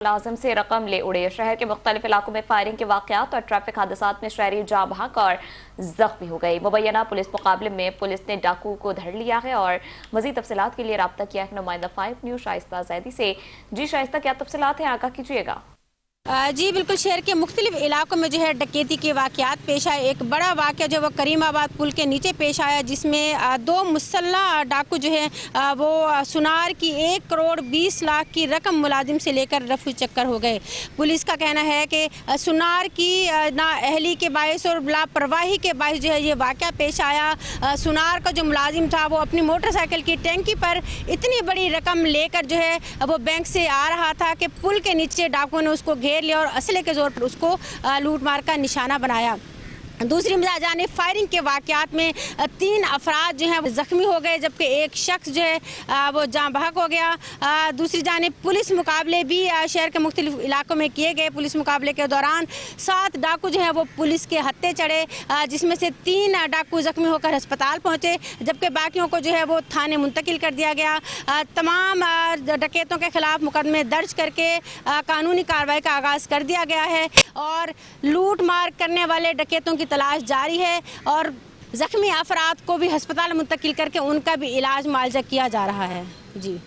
मुलाजिम से रकम ले उड़े। शहर के मुख्तलिफ इलाकों में फायरिंग के वाकयात और ट्रैफिक हादसात में शहरी जाँ बहक और जख्मी हो गई। मुबैना पुलिस मुकाबले में पुलिस ने डाकू को धर लिया है और मजीद तफसीलात के लिए राब्ता किया है नुमाइंदा 5 न्यूज़ शाइस्ता जैदी से। जी शाइस्ता, क्या तफसीलात हैं, आगाह कीजिएगा। जी बिल्कुल, शहर के मुख्तलिफ इलाकों में जो है डकैती के वाकयात पेश आए। एक बड़ा वाकया जो वो करीमाबाद पुल के नीचे पेश आया, जिसमें दो मुसल्लह डाकू जो है वो सुनार की 1 करोड़ 20 लाख की रकम मुलाजिम से लेकर रफू चक्कर हो गए। पुलिस का कहना है कि सुनार की नाअहली के बायस और लापरवाही के बायस जो है ये वाकया पेश आया। सुनार का जो मुलाजिम था वो अपनी मोटरसाइकिल की टैंकी पर इतनी बड़ी रकम लेकर जो है वो बैंक से आ रहा था कि पुल के नीचे डाकुओं ने उसको घेर लिया और असले के जोर पर उसको लूट मार का निशाना बनाया। दूसरी जानिब फायरिंग के वाकयात में 3 अफराद जो हैं ज़ख्मी हो गए, जबकि एक शख्स जो है वो जाँ बहक हो गया। दूसरी जानिब पुलिस मुकाबले भी शहर के मुख्तलिफ इलाकों में किए गए। पुलिस मुकाबले के दौरान 7 डाकू जो हैं वो पुलिस के हत्थे चढ़े, जिसमें से 3 डाकू ज़ख्मी होकर अस्पताल पहुँचे, जबकि बाकियों को जो है वो थाने मुंतकिल कर दिया गया। तमाम डकैतों के खिलाफ मुकदमे दर्ज करके कानूनी कार्रवाई का आगाज़ कर दिया गया है और लूट मार करने वाले डकैतों की तलाश जारी है और ज़ख्मी अफराद को भी अस्पताल मुंतकिल करके उनका भी इलाज मुआवजा किया जा रहा है। जी।